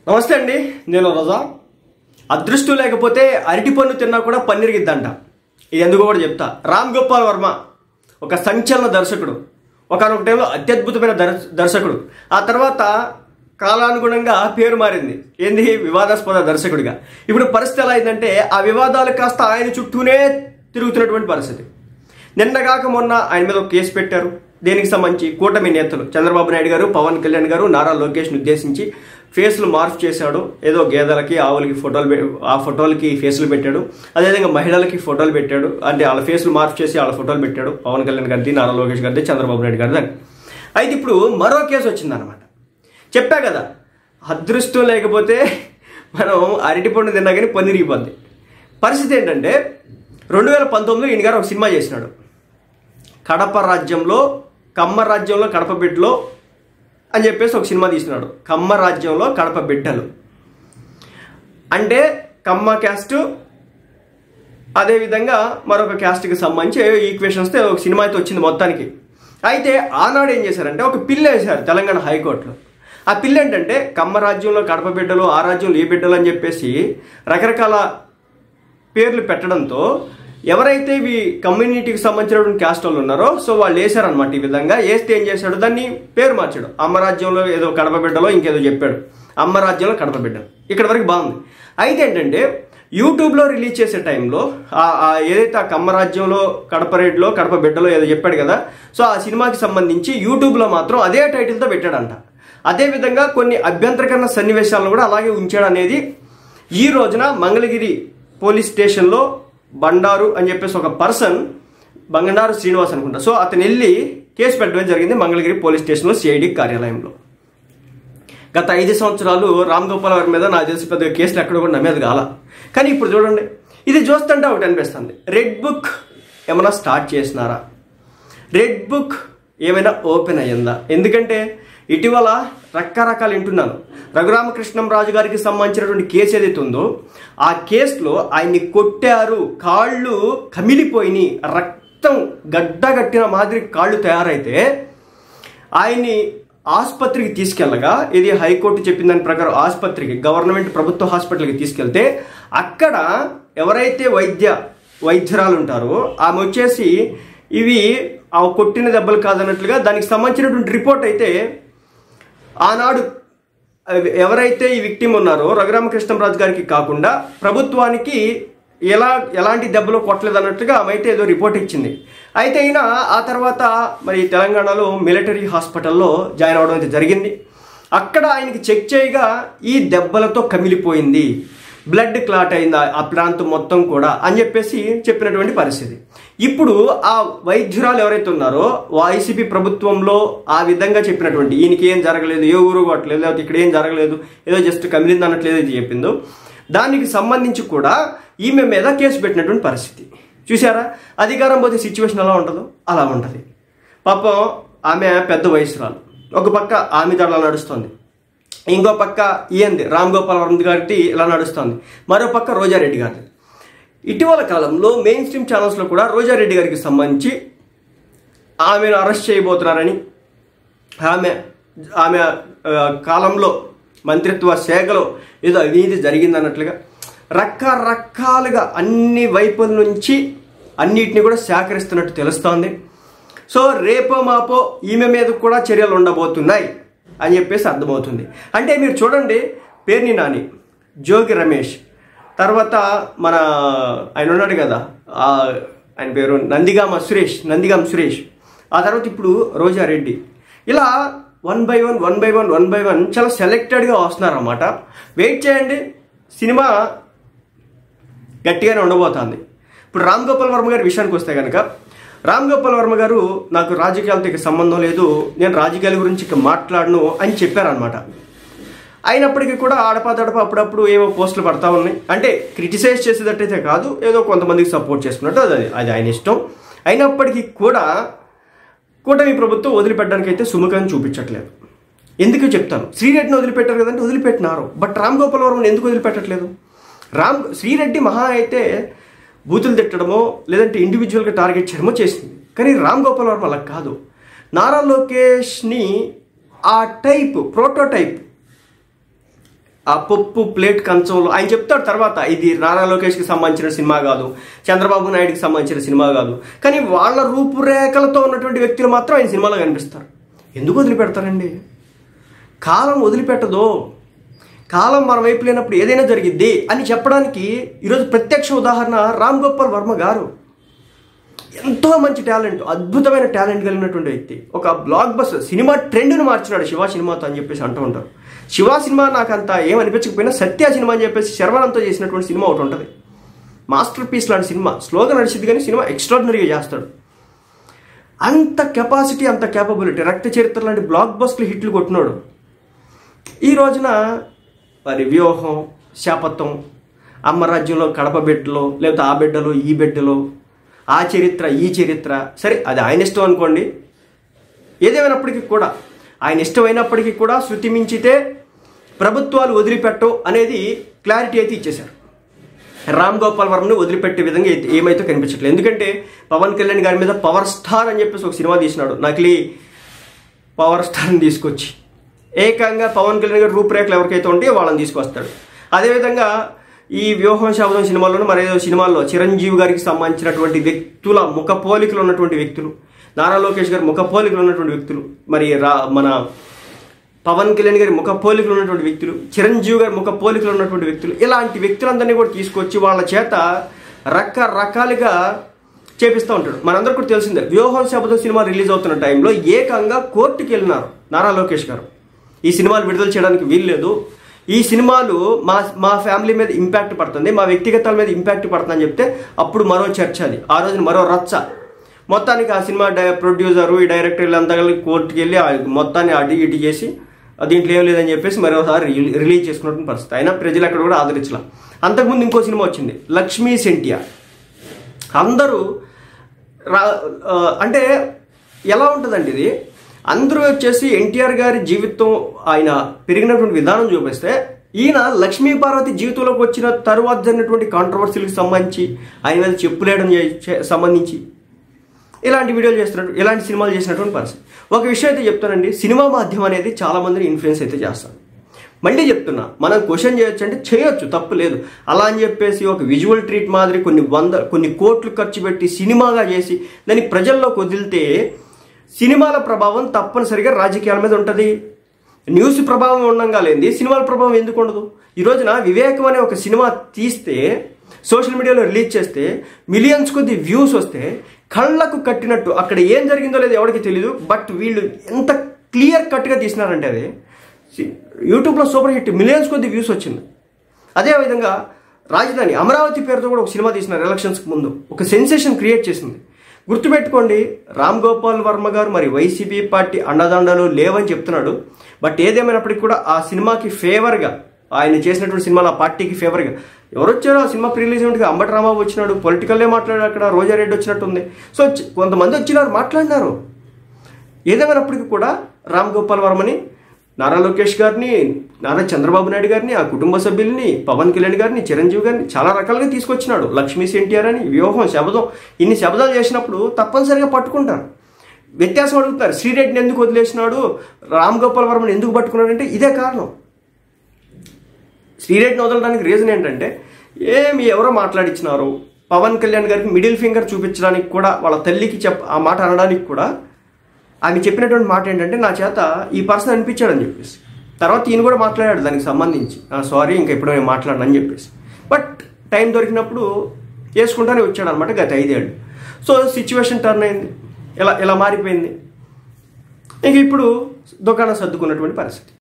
నమస్తే అండి, నేను రజా. అదృష్టం లేకపోతే అరటి పన్ను తిన్నా కూడా పన్నీరిగిద్దంట. ఇది ఎందుకో కూడా చెప్తా. రామ్ గోపాల్ వర్మ ఒక సంచలన దర్శకుడు, ఒకనొక టైంలో అత్యద్భుతమైన దర్శకుడు. ఆ తర్వాత కాలానుగుణంగా పేరు మారింది. ఏంది? వివాదాస్పద దర్శకుడిగా. ఇప్పుడు పరిస్థితి ఎలా అయిందంటే ఆ వివాదాలు కాస్త ఆయన చుట్టూనే తిరుగుతున్నటువంటి పరిస్థితి. నిన్నగాక మొన్న ఆయన మీద ఒక కేసు పెట్టారు. దేనికి సంబంధించి? కూటమి నేతలు చంద్రబాబు నాయుడు గారు, పవన్ కళ్యాణ్ గారు నారా లోకేష్ని ఉద్దేశించి ఫేస్లు మార్ఫ్ చేశాడు. ఏదో గేదెలకి ఆవులకి ఆ ఫోటోలకి ఫేసులు పెట్టాడు. అదేవిధంగా మహిళలకి ఫోటోలు పెట్టాడు. అంటే వాళ్ళ ఫేసులు మార్ఫ్ చేసి వాళ్ళ ఫోటోలు పెట్టాడు. పవన్ కళ్యాణ్ గారిది, నారా లోకేష్ గారిది, చంద్రబాబు నాయుడు గారిది అని. అయితే ఇప్పుడు మరో కేసు వచ్చిందనమాట. చెప్పా కదా, అదృష్టం లేకపోతే మనం అరటిపండు తిన్నా కానీ పన్నీరిగిపోద్ది. పరిస్థితి ఏంటంటే 2019లో ఈయన గారు ఒక సినిమా చేసినాడు. కడప రాజ్యంలో, కమ్మ రాజ్యంలో కడప బిడ్డలో అని చెప్పేసి ఒక సినిమా తీసినాడు. కమ్మ రాజ్యంలో కడప బిడ్డలు అంటే కమ్మ క్యాస్ట్, అదేవిధంగా మరొక క్యాస్ట్కి సంబంధించి ఈక్వేషన్స్తో ఒక సినిమా అయితే వచ్చింది మొత్తానికి. అయితే ఆనాడు ఏం చేశారంటే ఒక పిల్ వేశారు తెలంగాణ హైకోర్టులో. ఆ పిల్ ఏంటంటే కమ్మ రాజ్యంలో కడప బిడ్డలు, ఆ రాజ్యంలో ఏ బిడ్డలు అని చెప్పేసి రకరకాల పేర్లు పెట్టడంతో ఎవరైతే ఇవి కమ్యూనిటీకి సంబంధించినటువంటి క్యాస్ట్ వాళ్ళు ఉన్నారో సో వాళ్ళు వేశారనమాట. ఈ విధంగా వేస్తే ఏం చేశాడు, దాన్ని పేరు మార్చాడు. అమ్మరాజ్యంలో ఏదో కడప బిడ్డలో ఇంకేదో చెప్పాడు. అమ్మరాజ్యంలో కడప బిడ్డలు. ఇక్కడ వరకు బాగుంది. అయితే ఏంటంటే యూట్యూబ్లో రిలీజ్ చేసే టైంలో ఏదైతే ఆ కమ్మరాజ్యంలో కడప రేడ్లో కడప బిడ్డలో ఏదో చెప్పాడు కదా, సో ఆ సినిమాకి సంబంధించి యూట్యూబ్లో మాత్రం అదే టైటిల్తో పెట్టాడంట. అదేవిధంగా కొన్ని అభ్యంతరకరణ సన్నివేశాలను కూడా అలాగే ఉంచాడు అనేది ఈ రోజున మంగళగిరి పోలీస్ స్టేషన్లో బండారు అని చెప్పేసి ఒక పర్సన్, బండారు శ్రీనివాస్ అనుకుంటా, సో అతను వెళ్ళి కేసు పెట్టడం జరిగింది మంగళగిరి పోలీస్ స్టేషన్లో సిఐడి కార్యాలయంలో. గత 5 సంవత్సరాలు రామ్ గోపాల్ వర్మ మీద నాకు తెలిసి పెద్దగా కేసులు ఎక్కడ కూడా నమ్మేది కాల. కానీ ఇప్పుడు చూడండి, ఇది చూస్తుంటే ఒకటి అనిపిస్తుంది, రెడ్ బుక్ ఏమైనా స్టార్ట్ చేసినారా? రెడ్ బుక్ ఏమైనా ఓపెన్ అయ్యిందా? ఎందుకంటే ఇటీవల రకరకాలు వింటున్నాను. రఘురామకృష్ణంరాజు గారికి సంబంధించినటువంటి కేసు ఏదైతే ఉందో ఆ కేసులో ఆయన్ని కొట్టారు, కాళ్ళు కమిలిపోయినాయి, రక్తం గడ్డగట్టిన మాదిరి కాళ్ళు తయారైతే ఆయన్ని ఆసుపత్రికి తీసుకెళ్ళగా, ఇది హైకోర్టు చెప్పిన దాని ప్రకారం ఆసుపత్రికి, గవర్నమెంట్ ప్రభుత్వ హాస్పిటల్కి తీసుకెళ్తే అక్కడ ఎవరైతే వైద్యురాలు ఉంటారో ఆమె వచ్చేసి ఇవి ఆ కొట్టిన దెబ్బలు కాదన్నట్లుగా దానికి సంబంధించినటువంటి రిపోర్ట్ అయితే ఆనాడు ఎవరైతే ఈ విక్టిమ్ ఉన్నారో రఘురామకృష్ణంరాజు గారికి కాకుండా ప్రభుత్వానికి ఎలాంటి దెబ్బలు కొట్టలేదు అన్నట్టుగా ఆమె అయితే ఏదో రిపోర్ట్ ఇచ్చింది. అయితే అయినా ఆ తర్వాత మరి తెలంగాణలో మిలిటరీ హాస్పిటల్లో జాయిన్ అవడం అయితే జరిగింది. అక్కడ ఆయనకి చెక్ చేయగా ఈ దెబ్బలతో కమిలిపోయింది, బ్లడ్ క్లాట్ అయింది ఆ ప్రాంతం మొత్తం కూడా అని చెప్పేసి చెప్పినటువంటి పరిస్థితి. ఇప్పుడు ఆ వైద్యురాలు ఎవరైతే ఉన్నారో వైసీపీ ప్రభుత్వంలో ఆ విధంగా చెప్పినటువంటి ఈయనకి ఏం జరగలేదు, ఏ ఊరు కొట్టలేదు, లేకపోతే ఇక్కడ ఏం జరగలేదు, ఏదో జస్ట్ కమిలింది అన్నట్లేదు ఇది చెప్పిందో, దానికి సంబంధించి కూడా ఈమె మీద కేసు పెట్టినటువంటి పరిస్థితి. చూసారా? అధికారం పోతే సిచ్యువేషన్ ఎలా ఉంటుందో అలా ఉంటుంది. పాపం ఆమె పెద్ద వయసురాలు, ఒక పక్క ఆమె దళ నడుస్తుంది, ఇంకో పక్క ఈయంది రామ్ గోపాల్ వర్మ గారి ఇలా నడుస్తుంది, మరో పక్క రోజారెడ్డి గారి. ఇటీవల కాలంలో మెయిన్ స్ట్రీమ్ ఛానల్స్లో కూడా రోజారెడ్డి గారికి సంబంధించి ఆమెను అరెస్ట్ చేయబోతున్నారని, ఆమె కాలంలో మంత్రిత్వ శాఖలో ఏదో అవినీతి జరిగిందన్నట్లుగా రకరకాలుగా అన్ని వైపుల నుంచి అన్నిటిని కూడా సేకరిస్తున్నట్టు తెలుస్తోంది. సో రేపో మాపో ఈమె మీద కూడా చర్యలు ఉండబోతున్నాయి అని చెప్పేసి అర్థమవుతుంది. అంటే మీరు చూడండి, పేర్ని నాని, జోగి రమేష్, తర్వాత మన ఆయన ఉన్నాడు కదా ఆయన పేరు నందిగామ సురేష్, ఆ తర్వాత ఇప్పుడు రోజారెడ్డి, ఇలా వన్ బై వన్ చాలా సెలెక్టెడ్గా వస్తున్నారు అన్నమాట. వెయిట్ చేయండి, సినిమా గట్టిగానే ఉండబోతుంది. ఇప్పుడు రామ్ గోపాల్ వర్మ గారి విషయానికి వస్తే కనుక, రామ్ గోపాల్ వర్మ గారు నాకు రాజకీయాలతో ఇక సంబంధం లేదు, నేను రాజకీయాల గురించి ఇక మాట్లాడను అని చెప్పారనమాట. అయినప్పటికీ కూడా ఆడపాదడప అప్పుడప్పుడు ఏవో పోస్టులు పడతా ఉన్నాయి. అంటే క్రిటిసైజ్ చేసేటట్టయితే కాదు, ఏదో కొంతమందికి సపోర్ట్ చేసుకున్నట్టు అది ఆయన ఇష్టం. అయినప్పటికీ కూడా కూటమి ప్రభుత్వం వదిలిపెట్టడానికి అయితే సుముఖం చూపించట్లేదు. ఎందుకు చెప్తాను, శ్రీరెడ్డిని వదిలిపెట్టారు కదంటే వదిలిపెట్టినారు, బట్ రామ్ గోపాల్ వర్మని ఎందుకు వదిలిపెట్టట్లేదు? శ్రీరెడ్డి మహా అయితే బూతులు తిట్టడమో లేదంటే ఇండివిజువల్గా టార్గెట్ చేయడమో చేసింది, కానీ రామ్ గోపాల్ వర్మ అలా కాదు. నారా లోకేష్ని ఆ టైప్ ప్రోటోటైప్ ఆ పప్పు ప్లేట్ కంచంలో ఆయన చెప్తాడు తర్వాత, ఇది నారా లోకేష్కి సంబంధించిన సినిమా కాదు, చంద్రబాబు నాయుడుకి సంబంధించిన సినిమా కాదు, కానీ వాళ్ళ రూపురేఖలతో ఉన్నటువంటి వ్యక్తులు మాత్రం ఆయన సినిమాలో కనిపిస్తారు. ఎందుకు వదిలిపెడతారండి? కాలం వదిలిపెట్టదో. కాలం మన వైపు లేనప్పుడు ఏదైనా జరిగిద్ది అని చెప్పడానికి ఈరోజు ప్రత్యక్ష ఉదాహరణ రామ్ గోపాల్ వర్మ గారు. ఎంతో మంచి టాలెంట్, అద్భుతమైన టాలెంట్ కలిగినటువంటి వ్యక్తి. ఒక బ్లాక్ బస్టర్ సినిమా ట్రెండ్ను మార్చినాడు శివ సినిమాతో అని చెప్పేసి అంటూ ఉంటారు. శివ సినిమా నాకు అంత ఏమనిపించకపోయినా సత్య సినిమా అని చెప్పేసి శర్వానంతో చేసినటువంటి సినిమా ఒకటి ఉంటుంది. మాస్టర్ పీస్ లాంటి సినిమా. స్లోగా నడిచింది కానీ సినిమా ఎక్స్ట్రాడినరీగా చేస్తాడు. అంత కెపాసిటీ, అంత క్యాపబిలిటీ. రక్త చరిత్ర లాంటి బ్లాక్ బస్టర్లు హిట్లు కొట్టినాడు. ఈ రోజున మరి వ్యూహం, శాపత్వం, అమ్మ రాజ్యంలో కడప బిడ్డలో, లేకపోతే ఆ బిడ్డలో ఈ బిడ్డలో, ఆ చరిత్ర ఈ చరిత్ర, సరే అది ఆయన ఇష్టం అనుకోండి. ఏదేమైనప్పటికీ కూడా, ఆయన ఇష్టమైనప్పటికీ కూడా శృతి మించితే ప్రభుత్వాలు వదిలిపెట్టవు అనేది క్లారిటీ అయితే ఇచ్చేశారు. రామ్ గోపాల్ వర్మని వదిలిపెట్టే విధంగా ఏమైతే కనిపించట్లేదు. ఎందుకంటే పవన్ కళ్యాణ్ గారి మీద పవర్ స్టార్ అని చెప్పేసి ఒక సినిమా తీసినాడు. నకిలీ పవర్ స్టార్ని తీసుకొచ్చి ఏకంగా పవన్ కళ్యాణ్ గారి రూపురేఖలు ఎవరికైతే ఉంటే వాళ్ళని తీసుకొస్తాడు. అదేవిధంగా ఈ వ్యూహం శబ్దం సినిమాలోనూ మరేదో సినిమాల్లో చిరంజీవి గారికి సంబంధించినటువంటి వ్యక్తుల ముఖ పోలికలు ఉన్నటువంటి వ్యక్తులు, నారా లోకేష్ గారి ముఖ పోలికలు ఉన్నటువంటి వ్యక్తులు, మరి మన పవన్ కళ్యాణ్ గారి ముఖ పోలికలు ఉన్నటువంటి వ్యక్తులు, చిరంజీవి గారి ముఖ పోలికలు ఉన్నటువంటి వ్యక్తులు, ఇలాంటి వ్యక్తులందరినీ కూడా తీసుకొచ్చి వాళ్ళ చేత రకరకాలుగా చేపిస్తూ ఉంటాడు. మనందరికీ కూడా తెలిసిందే, వ్యూహం శబ్దం సినిమా రిలీజ్ అవుతున్న టైంలో ఏకంగా కోర్టుకి వెళ్ళినారు నారా లోకేష్ గారు. ఈ సినిమాలు విడుదల చేయడానికి వీల్లేదు, ఈ సినిమాలు మా ఫ్యామిలీ మీద ఇంపాక్ట్ పడుతుంది, మా వ్యక్తిగతాల మీద ఇంపాక్ట్ పడుతుందని చెప్తే అప్పుడు మరో చర్చ. అది ఆ రోజున మరో రచ్చ. మొత్తానికి ఆ సినిమా ప్రొడ్యూసరు, ఈ డైరెక్టర్ వీళ్ళంతా కలిసి కోర్టుకి వెళ్ళి మొత్తాన్ని అటు ఇటు చేసి దీంట్లో ఏం లేదని చెప్పేసి మరోసారి రిలీజ్ చేసుకున్నటువంటి పరిస్థితి. అయినా ప్రజలు అక్కడ కూడా ఆదరించలే. అంతకుముందు ఇంకో సినిమా వచ్చింది, లక్ష్మీ సెంటియా. అందరూ అంటే ఎలా ఉంటుందండి ఇది, అందరూ వచ్చేసి ఎన్టీఆర్ గారి జీవితం, ఆయన పెరిగినటువంటి విధానం చూపిస్తే, ఈయన లక్ష్మీ పార్వతి జీవితంలోకి వచ్చిన తరువాత జరిగినటువంటి కాంట్రవర్సీలకు సంబంధించి, ఆయన మీద చెప్పులేయడం సంబంధించి ఇలాంటి వీడియోలు చేస్తున్నట్టు, ఇలాంటి సినిమాలు చేసినటువంటి పరిస్థితి. ఒక విషయం అయితే చెప్తానండి, సినిమా మాధ్యమం అనేది చాలా మందిని ఇన్ఫ్లుయెన్స్ అయితే చేస్తారు. మళ్ళీ చెప్తున్నా, మనం క్వశ్చన్ చేయొచ్చు అంటే చేయొచ్చు, తప్పు లేదు. అలా అని చెప్పేసి ఒక విజువల్ ట్రీట్ మాదిరి కొన్ని కోట్లు ఖర్చు పెట్టి సినిమాగా చేసి దాన్ని ప్రజల్లోకి వదిలితే సినిమాల ప్రభావం తప్పనిసరిగా రాజకీయాల మీద ఉంటుంది. న్యూస్ ప్రభావం ఉండగా లేనిది సినిమాల ప్రభావం ఎందుకు ఉండదు? ఈ రోజున వివేకం అనే ఒక సినిమా తీస్తే, సోషల్ మీడియాలో రిలీజ్ చేస్తే మిలియన్స్ కొద్ది వ్యూస్ వస్తే కళ్ళకు కట్టినట్టు, అక్కడ ఏం జరిగిందో లేదో ఎవరికి తెలియదు, బట్ వీళ్ళు ఎంత క్లియర్ కట్గా తీసినారంటే అది యూట్యూబ్లో సూపర్ హిట్, మిలియన్స్ కొద్ది వ్యూస్ వచ్చింది. అదేవిధంగా రాజధాని అమరావతి పేరుతో కూడా ఒక సినిమా తీసినారు ఎలక్షన్స్కి ముందు, ఒక సెన్సేషన్ క్రియేట్ చేసింది. గుర్తుపెట్టుకోండి, రామ్ గోపాల్ వర్మ గారు మరి వైసీపీ పార్టీ అండదండలు లేవని చెప్తున్నాడు. బట్ ఏదేమైనప్పటికీ కూడా ఆ సినిమాకి ఫేవర్గా, ఆయన చేసినటువంటి సినిమాలు ఆ పార్టీకి ఫేవర్గా ఎవరు వచ్చారో, ఆ సినిమా ప్రీ రిలీజ్ ఈవెంట్గా అంబటి రాంబాబు వచ్చినాడు, పొలిటికల్లే మాట్లాడాడు, అక్కడ రోజారెడ్డి వచ్చినట్టుంది. సో కొంతమంది వచ్చినారు, మాట్లాడినారు. ఏదేమైనప్పటికీ కూడా రామ్ గోపాల్ వర్మని, నారా లోకేష్ గారిని, నారా చంద్రబాబు నాయుడు గారిని, ఆ కుటుంబ సభ్యుల్ని, పవన్ కళ్యాణ్ గారిని, చిరంజీవి గారిని చాలా రకాలుగా తీసుకొచ్చినాడు. లక్ష్మీ సెంటియార్ అని, వ్యూహం, శబదం, ఇన్ని శబదాలు చేసినప్పుడు తప్పనిసరిగా పట్టుకుంటారు. వ్యత్యాసం అడుగుతారు, శ్రీరెడ్డిని ఎందుకు వదిలేసినాడు, రామ్ గోపాల్ వర్మని ఎందుకు పట్టుకున్నాడంటే ఇదే కారణం. శ్రీరెడ్డిని వదలడానికి రీజన్ ఏంటంటే, ఎవరో మాట్లాడించినారు, పవన్ కళ్యాణ్ గారికి మిడిల్ ఫింగర్ చూపించడానికి కూడా, వాళ్ళ తల్లికి ఆ మాట అనడానికి కూడా ఆమె చెప్పినటువంటి మాట ఏంటంటే, నా చేత ఈ పర్సన్ అనిపించాడని చెప్పేసి. తర్వాత ఈయన కూడా మాట్లాడాడు దానికి సంబంధించి, సారీ ఇంకా ఎప్పుడో నేను మాట్లాడనని చెప్పేసి. బట్ టైం దొరికినప్పుడు వేసుకుంటానే వచ్చాడు అనమాట గత 5 ఏళ్ళు. సో సిచ్యువేషన్ టర్న్ అయింది, ఇలా మారిపోయింది. ఇంక ఇప్పుడు దుకాణం సర్దుకున్నటువంటి పరిస్థితి.